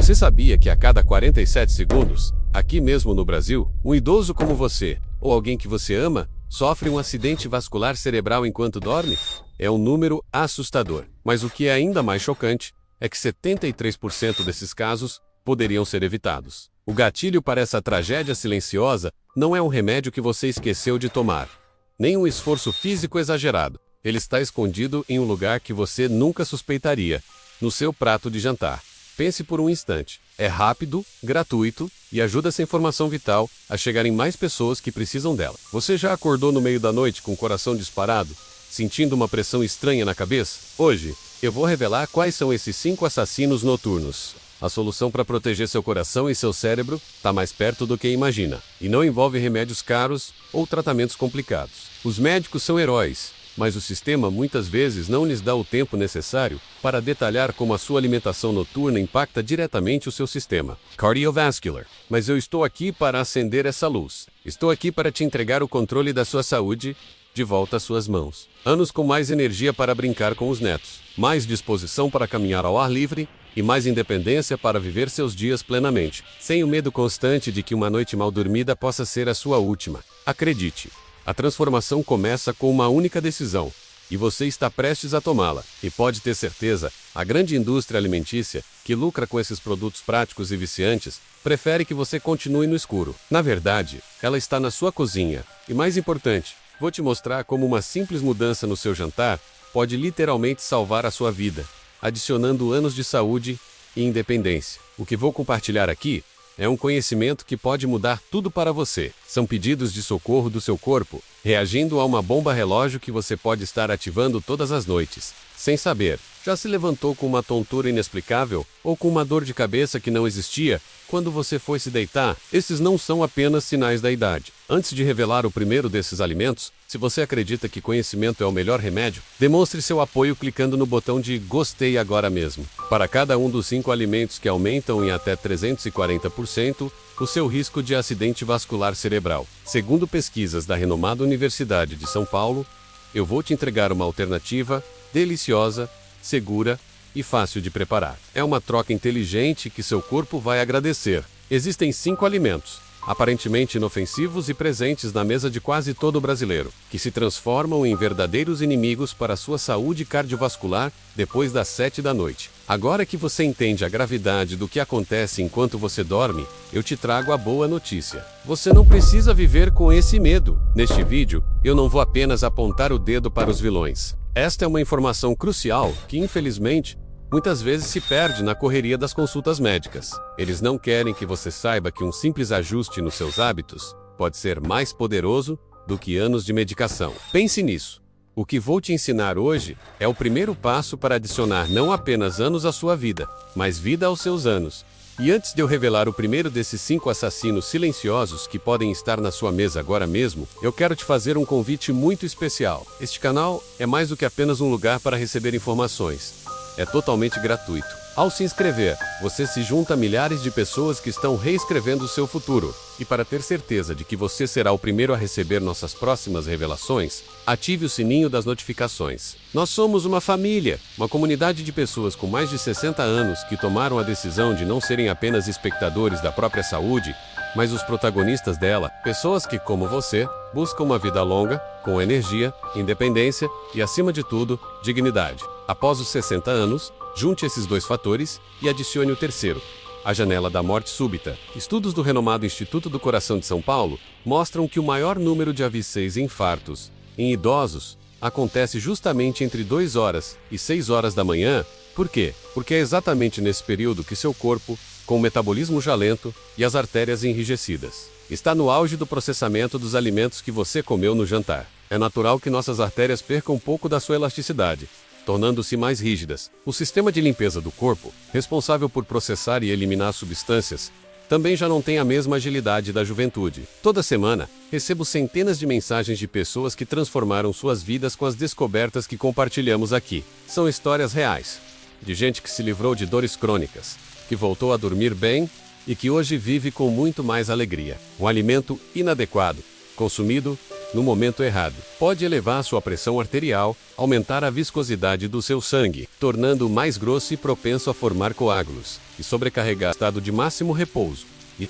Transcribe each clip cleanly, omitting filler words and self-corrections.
Você sabia que a cada 47 segundos, aqui mesmo no Brasil, um idoso como você, ou alguém que você ama, sofre um acidente vascular cerebral enquanto dorme? É um número assustador. Mas o que é ainda mais chocante é que 73% desses casos poderiam ser evitados. O gatilho para essa tragédia silenciosa não é um remédio que você esqueceu de tomar, nem um esforço físico exagerado. Ele está escondido em um lugar que você nunca suspeitaria, no seu prato de jantar. Pense por um instante. É rápido, gratuito e ajuda essa informação vital a chegar em mais pessoas que precisam dela. Você já acordou no meio da noite com o coração disparado, sentindo uma pressão estranha na cabeça? Hoje, eu vou revelar quais são esses 5 assassinos noturnos. A solução para proteger seu coração e seu cérebro está mais perto do que imagina, e não envolve remédios caros ou tratamentos complicados. Os médicos são heróis, mas o sistema muitas vezes não lhes dá o tempo necessário para detalhar como a sua alimentação noturna impacta diretamente o seu sistema cardiovascular. Mas eu estou aqui para acender essa luz. Estou aqui para te entregar o controle da sua saúde de volta às suas mãos. Anos com mais energia para brincar com os netos, mais disposição para caminhar ao ar livre e mais independência para viver seus dias plenamente, sem o medo constante de que uma noite mal dormida possa ser a sua última. Acredite, a transformação começa com uma única decisão, e você está prestes a tomá-la. E pode ter certeza, a grande indústria alimentícia, que lucra com esses produtos práticos e viciantes, prefere que você continue no escuro. Na verdade, ela está na sua cozinha. E mais importante, vou te mostrar como uma simples mudança no seu jantar pode literalmente salvar a sua vida, adicionando anos de saúde e independência. O que vou compartilhar aqui é um conhecimento que pode mudar tudo para você. São pedidos de socorro do seu corpo, reagindo a uma bomba relógio que você pode estar ativando todas as noites, sem saber. Já se levantou com uma tontura inexplicável ou com uma dor de cabeça que não existia quando você foi se deitar? Esses não são apenas sinais da idade. Antes de revelar o primeiro desses alimentos, se você acredita que conhecimento é o melhor remédio, demonstre seu apoio clicando no botão de gostei agora mesmo. Para cada um dos 5 alimentos que aumentam em até 340% o seu risco de acidente vascular cerebral. Segundo pesquisas da renomada Universidade de São Paulo, eu vou te entregar uma alternativa deliciosa, segura e fácil de preparar. É uma troca inteligente que seu corpo vai agradecer. Existem 5 alimentos, aparentemente inofensivos e presentes na mesa de quase todo brasileiro, que se transformam em verdadeiros inimigos para a sua saúde cardiovascular depois das 7 da noite. Agora que você entende a gravidade do que acontece enquanto você dorme, eu te trago a boa notícia. Você não precisa viver com esse medo. Neste vídeo, eu não vou apenas apontar o dedo para os vilões. Esta é uma informação crucial que, infelizmente, muitas vezes se perde na correria das consultas médicas. Eles não querem que você saiba que um simples ajuste nos seus hábitos pode ser mais poderoso do que anos de medicação. Pense nisso. O que vou te ensinar hoje é o primeiro passo para adicionar não apenas anos à sua vida, mas vida aos seus anos. E antes de eu revelar o primeiro desses 5 assassinos silenciosos que podem estar na sua mesa agora mesmo, eu quero te fazer um convite muito especial. Este canal é mais do que apenas um lugar para receber informações. É totalmente gratuito. Ao se inscrever, você se junta a milhares de pessoas que estão reescrevendo o seu futuro. E para ter certeza de que você será o primeiro a receber nossas próximas revelações, ative o sininho das notificações. Nós somos uma família, uma comunidade de pessoas com mais de 60 anos que tomaram a decisão de não serem apenas espectadores da própria saúde, mas os protagonistas dela. Pessoas que, como você, buscam uma vida longa, com energia, independência e, acima de tudo, dignidade. Após os 60 anos, junte esses 2 fatores e adicione o terceiro, a janela da morte súbita. Estudos do renomado Instituto do Coração de São Paulo mostram que o maior número de AVCs e infartos em idosos acontece justamente entre 2 horas e 6 horas da manhã. Por quê? Porque é exatamente nesse período que seu corpo, com o metabolismo já lento e as artérias enrijecidas, está no auge do processamento dos alimentos que você comeu no jantar. É natural que nossas artérias percam um pouco da sua elasticidade, tornando-se mais rígidas. O sistema de limpeza do corpo, responsável por processar e eliminar substâncias, também já não tem a mesma agilidade da juventude. Toda semana, recebo centenas de mensagens de pessoas que transformaram suas vidas com as descobertas que compartilhamos aqui. São histórias reais, de gente que se livrou de dores crônicas, que voltou a dormir bem e que hoje vive com muito mais alegria. Um alimento inadequado, consumido no momento errado, pode elevar sua pressão arterial, aumentar a viscosidade do seu sangue, tornando-o mais grosso e propenso a formar coágulos, e sobrecarregar o estado de máximo repouso. E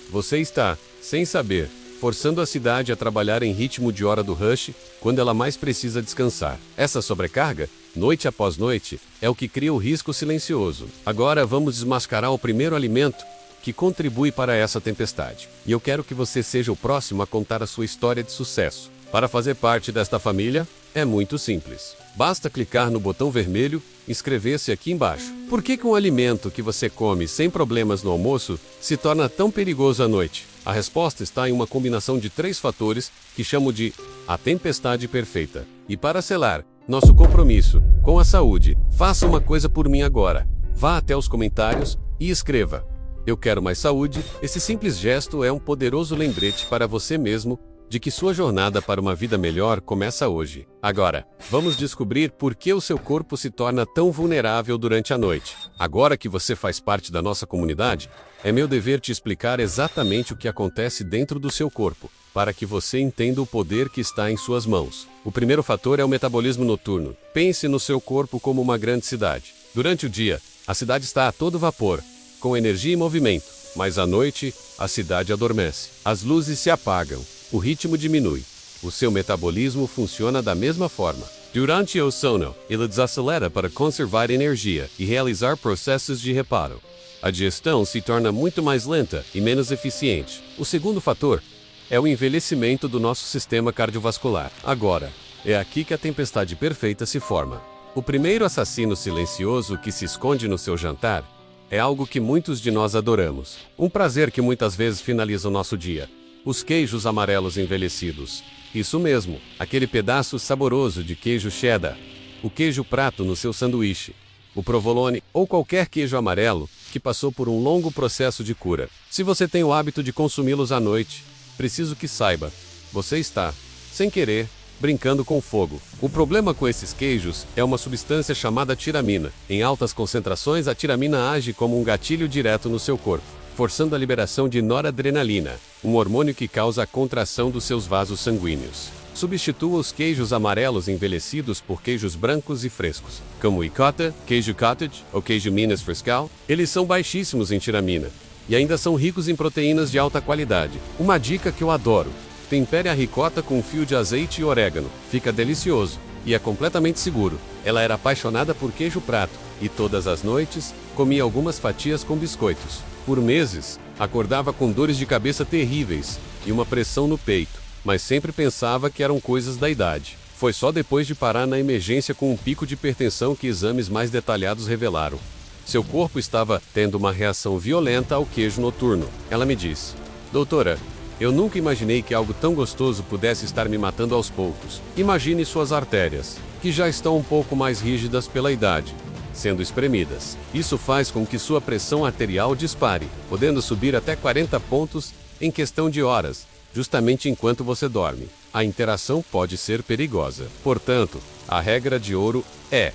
você está, sem saber, forçando a cidade a trabalhar em ritmo de hora do rush, quando ela mais precisa descansar. Essa sobrecarga, noite após noite, é o que cria o risco silencioso. Agora vamos desmascarar o primeiro alimento que contribui para essa tempestade. E eu quero que você seja o próximo a contar a sua história de sucesso. Para fazer parte desta família, é muito simples. Basta clicar no botão vermelho e inscrever-se aqui embaixo. Por que um alimento que você come sem problemas no almoço se torna tão perigoso à noite? A resposta está em uma combinação de 3 fatores que chamo de a tempestade perfeita. E para selar nosso compromisso com a saúde, faça uma coisa por mim agora. Vá até os comentários e escreva: "Eu quero mais saúde". Esse simples gesto é um poderoso lembrete para você mesmo de que sua jornada para uma vida melhor começa hoje. Agora, vamos descobrir por que o seu corpo se torna tão vulnerável durante a noite. Agora que você faz parte da nossa comunidade, é meu dever te explicar exatamente o que acontece dentro do seu corpo, para que você entenda o poder que está em suas mãos. O primeiro fator é o metabolismo noturno. Pense no seu corpo como uma grande cidade. Durante o dia, a cidade está a todo vapor, com energia e movimento, mas à noite, a cidade adormece. As luzes se apagam, o ritmo diminui. O seu metabolismo funciona da mesma forma. Durante o sono, ele desacelera para conservar energia e realizar processos de reparo. A digestão se torna muito mais lenta e menos eficiente. O segundo fator é o envelhecimento do nosso sistema cardiovascular. Agora, é aqui que a tempestade perfeita se forma. O primeiro assassino silencioso que se esconde no seu jantar é algo que muitos de nós adoramos. Um prazer que muitas vezes finaliza o nosso dia. Os queijos amarelos envelhecidos. Isso mesmo, aquele pedaço saboroso de queijo cheddar. O queijo prato no seu sanduíche. O provolone ou qualquer queijo amarelo que passou por um longo processo de cura. Se você tem o hábito de consumi-los à noite, preciso que saiba, você está, sem querer, brincando com fogo. O problema com esses queijos é uma substância chamada tiramina. Em altas concentrações, a tiramina age como um gatilho direto no seu corpo, forçando a liberação de noradrenalina, um hormônio que causa a contração dos seus vasos sanguíneos. Substitua os queijos amarelos envelhecidos por queijos brancos e frescos, como ricota, queijo cottage ou queijo Minas Frescal. Eles são baixíssimos em tiramina e ainda são ricos em proteínas de alta qualidade. Uma dica que eu adoro: tempere a ricota com um fio de azeite e orégano. Fica delicioso e é completamente seguro. Ela era apaixonada por queijo prato e todas as noites comia algumas fatias com biscoitos. Por meses, acordava com dores de cabeça terríveis e uma pressão no peito, mas sempre pensava que eram coisas da idade. Foi só depois de parar na emergência com um pico de hipertensão que exames mais detalhados revelaram. Seu corpo estava tendo uma reação violenta ao queijo noturno. Ela me disse: "Doutora, eu nunca imaginei que algo tão gostoso pudesse estar me matando aos poucos. Imagine suas artérias, que já estão um pouco mais rígidas pela idade, sendo espremidas. Isso faz com que sua pressão arterial dispare, podendo subir até 40 pontos em questão de horas, justamente enquanto você dorme. A interação pode ser perigosa. Portanto, a regra de ouro é: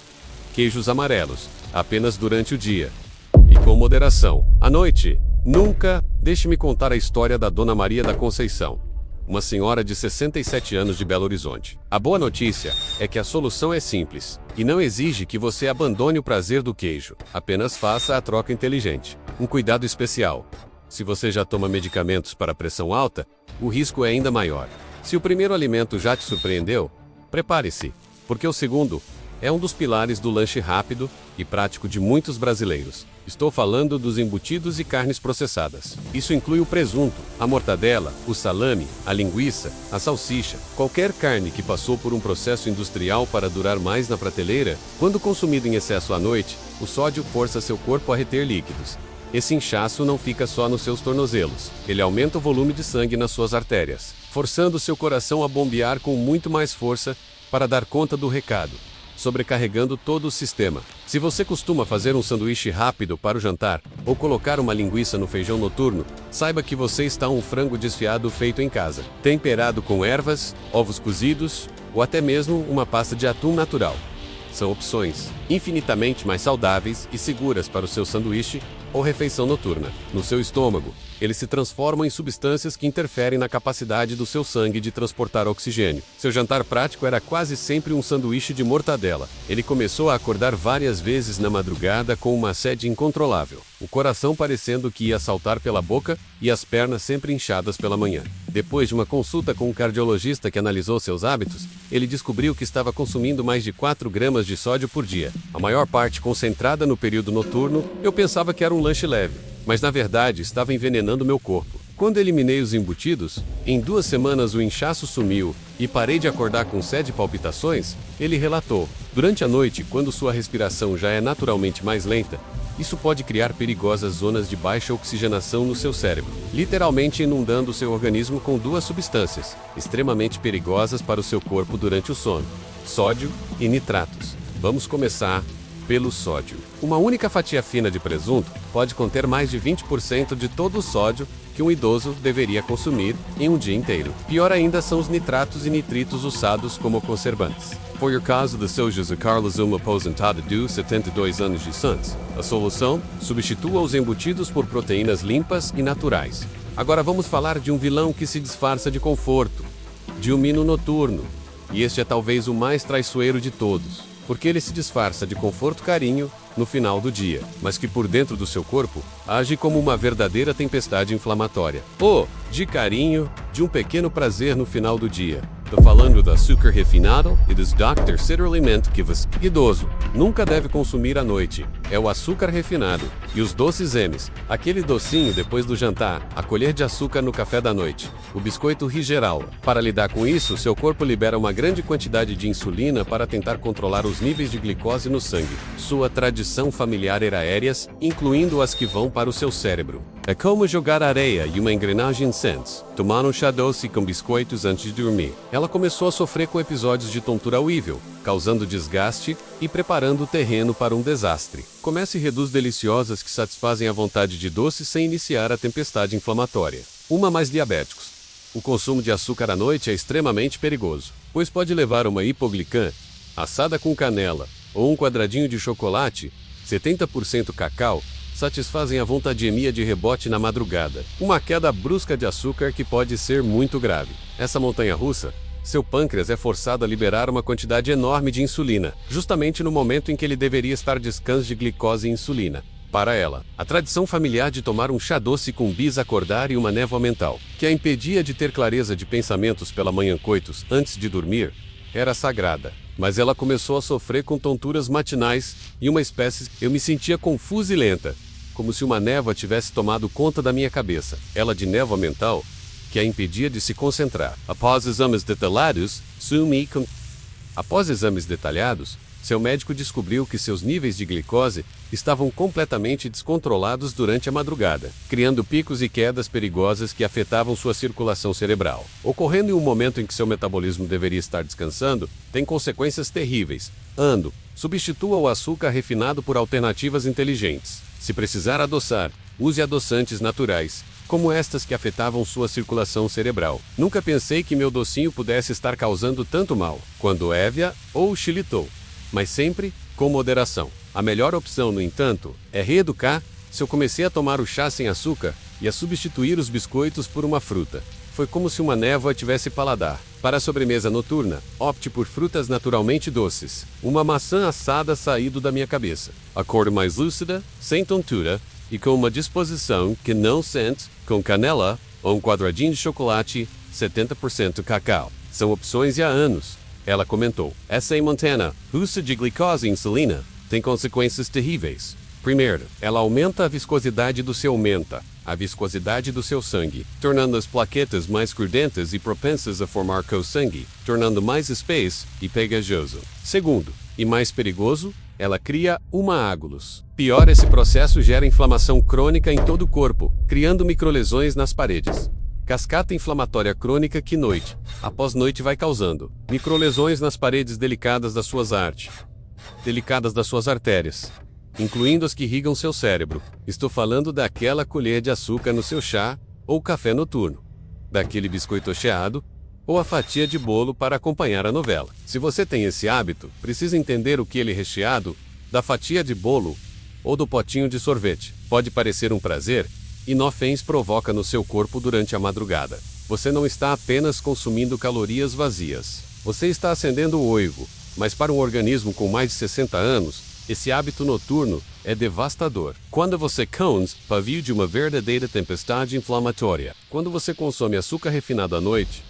queijos amarelos, apenas durante o dia. E com moderação. À noite, nunca. Deixe-me contar a história da Dona Maria da Conceição, uma senhora de 67 anos de Belo Horizonte. A boa notícia é que a solução é simples e não exige que você abandone o prazer do queijo. Apenas faça a troca inteligente. Um cuidado especial: se você já toma medicamentos para pressão alta, o risco é ainda maior. Se o primeiro alimento já te surpreendeu, prepare-se, porque o segundo é um dos pilares do lanche rápido e prático de muitos brasileiros. Estou falando dos embutidos e carnes processadas. Isso inclui o presunto, a mortadela, o salame, a linguiça, a salsicha, qualquer carne que passou por um processo industrial para durar mais na prateleira. Quando consumido em excesso à noite, o sódio força seu corpo a reter líquidos. Esse inchaço não fica só nos seus tornozelos. Ele aumenta o volume de sangue nas suas artérias, forçando seu coração a bombear com muito mais força para dar conta do recado, sobrecarregando todo o sistema. Se você costuma fazer um sanduíche rápido para o jantar, ou colocar uma linguiça no feijão noturno, saiba que você está um frango desfiado feito em casa, temperado com ervas, ovos cozidos, ou até mesmo uma pasta de atum natural. São opções infinitamente mais saudáveis e seguras para o seu sanduíche ou refeição noturna. No seu estômago, eles se transformam em substâncias que interferem na capacidade do seu sangue de transportar oxigênio. Seu jantar prático era quase sempre um sanduíche de mortadela. Ele começou a acordar várias vezes na madrugada com uma sede incontrolável, o coração parecendo que ia saltar pela boca e as pernas sempre inchadas pela manhã. Depois de uma consulta com um cardiologista que analisou seus hábitos, ele descobriu que estava consumindo mais de 4 gramas de sódio por dia, a maior parte concentrada no período noturno. Eu pensava que era um lanche leve, mas na verdade estava envenenando meu corpo. Quando eliminei os embutidos, em 2 semanas o inchaço sumiu e parei de acordar com sede e palpitações, ele relatou. Durante a noite, quando sua respiração já é naturalmente mais lenta, isso pode criar perigosas zonas de baixa oxigenação no seu cérebro, literalmente inundando seu organismo com 2 substâncias, extremamente perigosas para o seu corpo durante o sono: sódio e nitratos. Vamos começar pelo sódio. Uma única fatia fina de presunto pode conter mais de 20% de todo o sódio que um idoso deveria consumir em um dia inteiro. Pior ainda são os nitratos e nitritos usados como conservantes. Foi o caso de seu José Carlos, uma aposentada de 72 anos de Santos. A solução? Substitua os embutidos por proteínas limpas e naturais. Agora vamos falar de um vilão que se disfarça de conforto, de um mino noturno. E este é talvez o mais traiçoeiro de todos, porque ele se disfarça de conforto carinho no final do dia, mas que por dentro do seu corpo age como uma verdadeira tempestade inflamatória. De carinho, de um pequeno prazer no final do dia. Tô falando do açúcar refinado e dos Dr. Alimento que você, idoso, nunca deve consumir à noite. É o açúcar refinado e os doces M's, aquele docinho depois do jantar, a colher de açúcar no café da noite, o biscoito Rigeral. Para lidar com isso, seu corpo libera uma grande quantidade de insulina para tentar controlar os níveis de glicose no sangue. Sua tradição familiar era aéreas, incluindo as que vão para o seu cérebro. É como jogar areia e uma engrenagem Sense, tomar um chá doce com biscoitos antes de dormir. Ela começou a sofrer com episódios de tontura horrível, causando desgaste e preparando o terreno para um desastre. Comece e reduz deliciosas que satisfazem a vontade de doces sem iniciar a tempestade inflamatória. Mais diabéticos. O consumo de açúcar à noite é extremamente perigoso, pois pode levar a uma hipoglicemia, assada com canela, ou um quadradinho de chocolate, 70% cacau, satisfazem a vontademia de rebote na madrugada. Uma queda brusca de açúcar que pode ser muito grave. Essa montanha-russa, seu pâncreas é forçado a liberar uma quantidade enorme de insulina, justamente no momento em que ele deveria estar descanso de glicose e insulina. Para ela, a tradição familiar de tomar um chá doce com bis acordar e uma névoa mental, que a impedia de ter clareza de pensamentos pela manhã coitos antes de dormir, era sagrada. Mas ela começou a sofrer com tonturas matinais e uma espécie. Eu me sentia confusa e lenta, como se uma névoa tivesse tomado conta da minha cabeça. Ela de névoa mental, que a impedia de se concentrar. Após exames detalhados, seu médico descobriu que seus níveis de glicose estavam completamente descontrolados durante a madrugada, criando picos e quedas perigosas que afetavam sua circulação cerebral. Ocorrendo em um momento em que seu metabolismo deveria estar descansando, tem consequências terríveis. Substitua o açúcar refinado por alternativas inteligentes. Se precisar adoçar, use adoçantes naturais, como estas que afetavam sua circulação cerebral. Nunca pensei que meu docinho pudesse estar causando tanto mal, quando Évia ou xilitol, mas sempre com moderação. A melhor opção, no entanto, é reeducar. Se eu comecei a tomar o chá sem açúcar e a substituir os biscoitos por uma fruta, foi como se uma névoa tivesse paladar. Para a sobremesa noturna, opte por frutas naturalmente doces. Uma maçã assada saído da minha cabeça. A cor mais lúcida, sem tontura e com uma disposição que não sente, com canela ou um quadradinho de chocolate, 70% cacau. São opções há anos. Ela comentou. Essa em Montana, uso de glicose e insulina tem consequências terríveis. Primeiro, ela aumenta a viscosidade do seu sangue, tornando as plaquetas mais grudentas e propensas a formar co-sangue, tornando mais espesso e pegajoso. Segundo, e mais perigoso, ela cria uma águlos. Pior, esse processo gera inflamação crônica em todo o corpo, criando microlesões nas paredes. Cascata inflamatória crônica que noite após noite vai causando microlesões nas paredes delicadas das suas artérias, incluindo as que irrigam seu cérebro. Estou falando daquela colher de açúcar no seu chá ou café noturno, daquele biscoito recheado ou a fatia de bolo para acompanhar a novela. Se você tem esse hábito, precisa entender o que ele é recheado, da fatia de bolo ou do potinho de sorvete. Pode parecer um prazer, inofens provoca no seu corpo durante a madrugada. Você não está apenas consumindo calorias vazias. Você está acendendo o oivo, mas para um organismo com mais de 60 anos, esse hábito noturno é devastador. Quando você come pavio de uma verdadeira tempestade inflamatória. Quando você consome açúcar refinado à noite,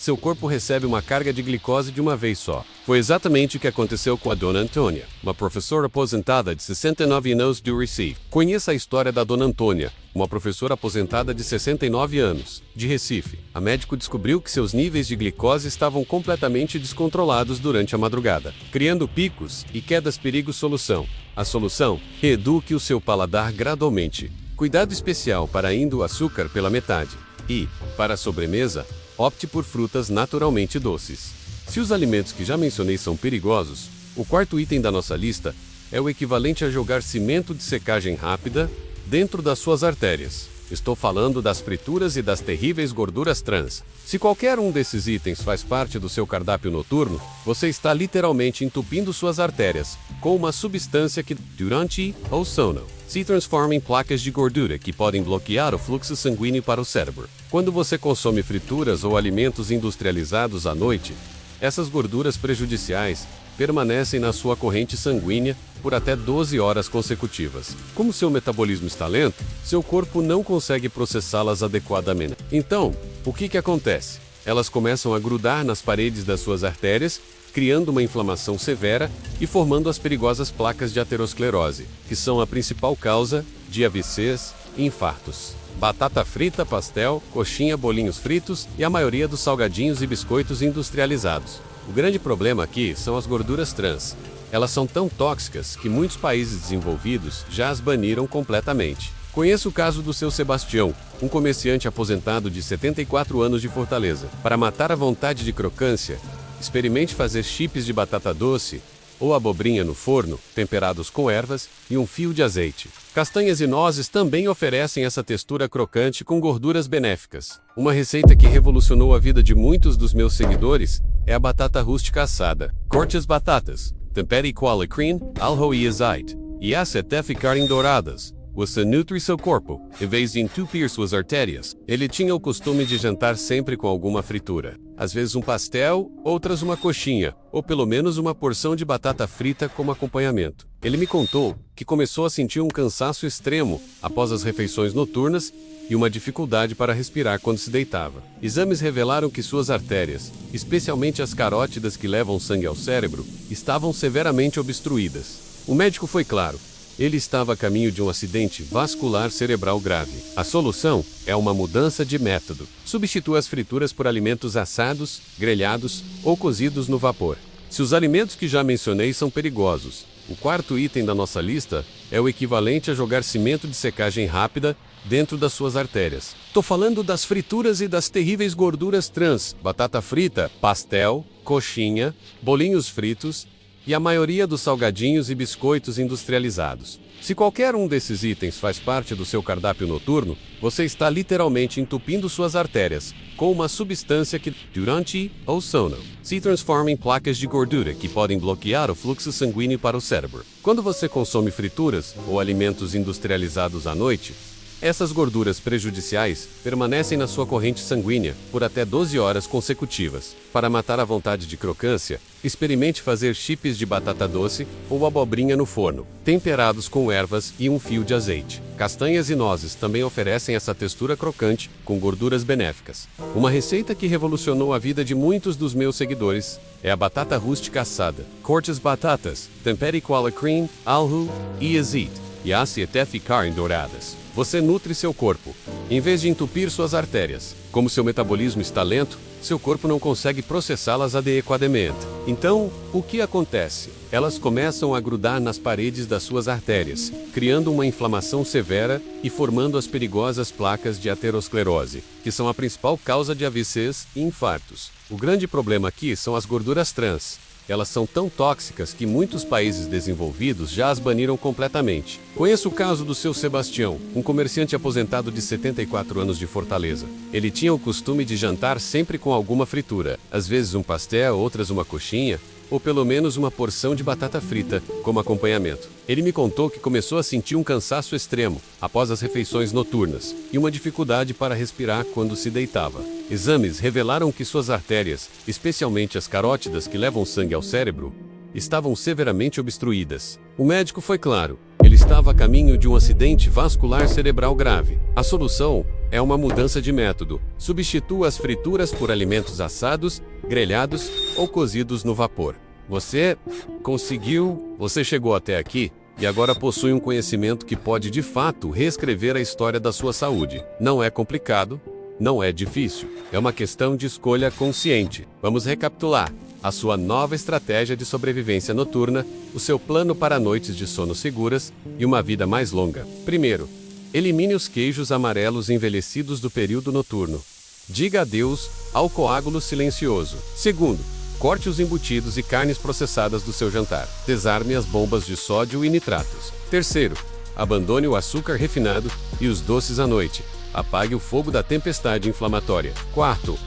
seu corpo recebe uma carga de glicose de uma vez só. Foi exatamente o que aconteceu com a Dona Antônia, uma professora aposentada de 69 anos do Recife. Conheça a história da Dona Antônia, uma professora aposentada de 69 anos, de Recife. A médico descobriu que seus níveis de glicose estavam completamente descontrolados durante a madrugada, criando picos e quedas perigo solução. A solução? Reeduque o seu paladar gradualmente. Cuidado especial para indo o açúcar pela metade. E, para a sobremesa, opte por frutas naturalmente doces. Se os alimentos que já mencionei são perigosos, o quarto item da nossa lista é o equivalente a jogar cimento de secagem rápida dentro das suas artérias. Estou falando das frituras e das terríveis gorduras trans. Se qualquer um desses itens faz parte do seu cardápio noturno, você está literalmente entupindo suas artérias com uma substância que, durante o sono, se transforma em placas de gordura que podem bloquear o fluxo sanguíneo para o cérebro. Quando você consome frituras ou alimentos industrializados à noite, essas gorduras prejudiciais permanecem na sua corrente sanguínea por até 12 horas consecutivas. Como seu metabolismo está lento, seu corpo não consegue processá-las adequadamente. Então, o que acontece? Elas começam a grudar nas paredes das suas artérias, criando uma inflamação severa e formando as perigosas placas de aterosclerose, que são a principal causa de AVCs e infartos. Batata frita, pastel, coxinha, bolinhos fritos e a maioria dos salgadinhos e biscoitos industrializados. O grande problema aqui são as gorduras trans. Elas são tão tóxicas que muitos países desenvolvidos já as baniram completamente. Conheço o caso do seu Sebastião, um comerciante aposentado de 74 anos de Fortaleza. Para matar a vontade de crocância, experimente fazer chips de batata doce ou abobrinha no forno, temperados com ervas e um fio de azeite. Castanhas e nozes também oferecem essa textura crocante com gorduras benéficas. Uma receita que revolucionou a vida de muitos dos meus seguidores é a batata rústica assada. Corte as batatas, tempere com alecrim, alho e azeite, e as até ficarem douradas. Você nutre seu corpo, em vez de entupir suas artérias. Ele tinha o costume de jantar sempre com alguma fritura. Às vezes um pastel, outras uma coxinha, ou pelo menos uma porção de batata frita como acompanhamento. Ele me contou que começou a sentir um cansaço extremo após as refeições noturnas e uma dificuldade para respirar quando se deitava. Exames revelaram que suas artérias, especialmente as carótidas que levam sangue ao cérebro, estavam severamente obstruídas. O médico foi claro. Ele estava a caminho de um acidente vascular cerebral grave. A solução é uma mudança de método. Substitua as frituras por alimentos assados, grelhados ou cozidos no vapor. Se os alimentos que já mencionei são perigosos, o quarto item da nossa lista é o equivalente a jogar cimento de secagem rápida dentro das suas artérias. Tô falando das frituras e das terríveis gorduras trans, batata frita, pastel, coxinha, bolinhos fritos e a maioria dos salgadinhos e biscoitos industrializados. Se qualquer um desses itens faz parte do seu cardápio noturno, você está literalmente entupindo suas artérias com uma substância que, durante o sono, se transforma em placas de gordura que podem bloquear o fluxo sanguíneo para o cérebro. Quando você consome frituras ou alimentos industrializados à noite, essas gorduras prejudiciais permanecem na sua corrente sanguínea por até 12 horas consecutivas. Para matar a vontade de crocância, experimente fazer chips de batata doce ou abobrinha no forno, temperados com ervas e um fio de azeite. Castanhas e nozes também oferecem essa textura crocante com gorduras benéficas. Uma receita que revolucionou a vida de muitos dos meus seguidores é a batata rústica assada. Corte as batatas, tempere com alecrim, alho e azeite, e asse até ficarem douradas. Você nutre seu corpo, em vez de entupir suas artérias. Como seu metabolismo está lento, seu corpo não consegue processá-las adequadamente. Então, o que acontece? Elas começam a grudar nas paredes das suas artérias, criando uma inflamação severa e formando as perigosas placas de aterosclerose, que são a principal causa de AVCs e infartos. O grande problema aqui são as gorduras trans. Elas são tão tóxicas que muitos países desenvolvidos já as baniram completamente. Conheço o caso do seu Sebastião, um comerciante aposentado de 74 anos de Fortaleza. Ele tinha o costume de jantar sempre com alguma fritura, às vezes um pastel, outras uma coxinha, ou pelo menos uma porção de batata frita como acompanhamento. Ele me contou que começou a sentir um cansaço extremo após as refeições noturnas e uma dificuldade para respirar quando se deitava. Exames revelaram que suas artérias, especialmente as carótidas que levam sangue ao cérebro, estavam severamente obstruídas. O médico foi claro: ele estava a caminho de um acidente vascular cerebral grave. A solução é uma mudança de método. Substitua as frituras por alimentos assados, grelhados ou cozidos no vapor. Você conseguiu, você chegou até aqui e agora possui um conhecimento que pode de fato reescrever a história da sua saúde. Não é complicado, não é difícil. É uma questão de escolha consciente. Vamos recapitular. A sua nova estratégia de sobrevivência noturna, o seu plano para noites de sono seguras e uma vida mais longa. Primeiro, elimine os queijos amarelos envelhecidos do período noturno. Diga adeus ao coágulo silencioso. Segundo, corte os embutidos e carnes processadas do seu jantar. Desarme as bombas de sódio e nitratos. Terceiro, abandone o açúcar refinado e os doces à noite. Apague o fogo da tempestade inflamatória. Quarto,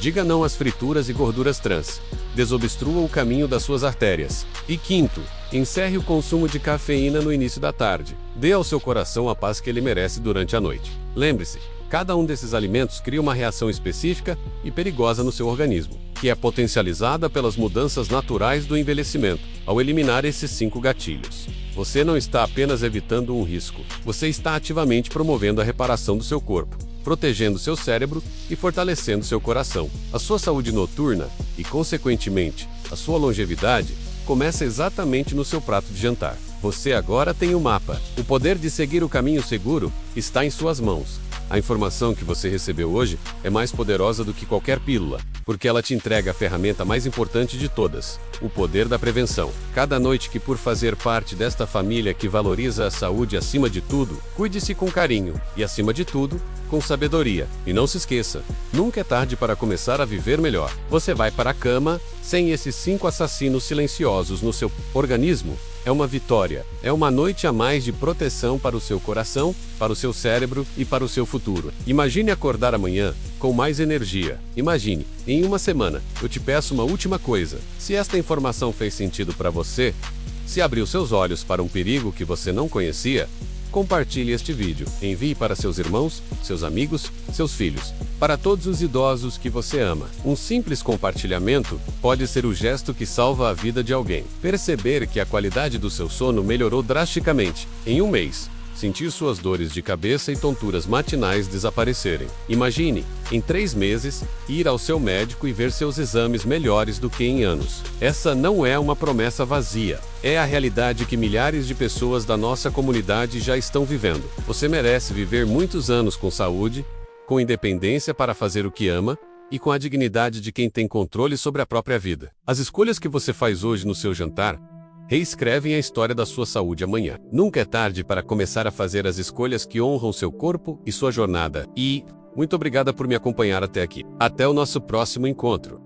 diga não às frituras e gorduras trans. Desobstrua o caminho das suas artérias. E quinto, encerre o consumo de cafeína no início da tarde. Dê ao seu coração a paz que ele merece durante a noite. Lembre-se, cada um desses alimentos cria uma reação específica e perigosa no seu organismo, que é potencializada pelas mudanças naturais do envelhecimento. Ao eliminar esses 5 gatilhos, você não está apenas evitando um risco, você está ativamente promovendo a reparação do seu corpo, protegendo seu cérebro e fortalecendo seu coração. A sua saúde noturna e, consequentemente, a sua longevidade começa exatamente no seu prato de jantar. Você agora tem o mapa. O poder de seguir o caminho seguro está em suas mãos. A informação que você recebeu hoje é mais poderosa do que qualquer pílula, porque ela te entrega a ferramenta mais importante de todas: o poder da prevenção. Cada noite que, por fazer parte desta família que valoriza a saúde acima de tudo, cuide-se com carinho e, acima de tudo, com sabedoria. E não se esqueça, nunca é tarde para começar a viver melhor. Você vai para a cama sem esses 5 assassinos silenciosos no seu organismo. É uma vitória, é uma noite a mais de proteção para o seu coração, para o seu cérebro e para o seu futuro. Imagine acordar amanhã com mais energia. Imagine, em uma semana, eu te peço uma última coisa. Se esta informação fez sentido para você, se abriu seus olhos para um perigo que você não conhecia, compartilhe este vídeo. Envie para seus irmãos, seus amigos, seus filhos, para todos os idosos que você ama. Um simples compartilhamento pode ser o gesto que salva a vida de alguém. Perceber que a qualidade do seu sono melhorou drasticamente em um mês. Sentir suas dores de cabeça e tonturas matinais desaparecerem. Imagine, em 3 meses, ir ao seu médico e ver seus exames melhores do que em anos. Essa não é uma promessa vazia. É a realidade que milhares de pessoas da nossa comunidade já estão vivendo. Você merece viver muitos anos com saúde, com independência para fazer o que ama e com a dignidade de quem tem controle sobre a própria vida. As escolhas que você faz hoje no seu jantar reescrevem a história da sua saúde amanhã. Nunca é tarde para começar a fazer as escolhas que honram seu corpo e sua jornada. E muito obrigada por me acompanhar até aqui. Até o nosso próximo encontro.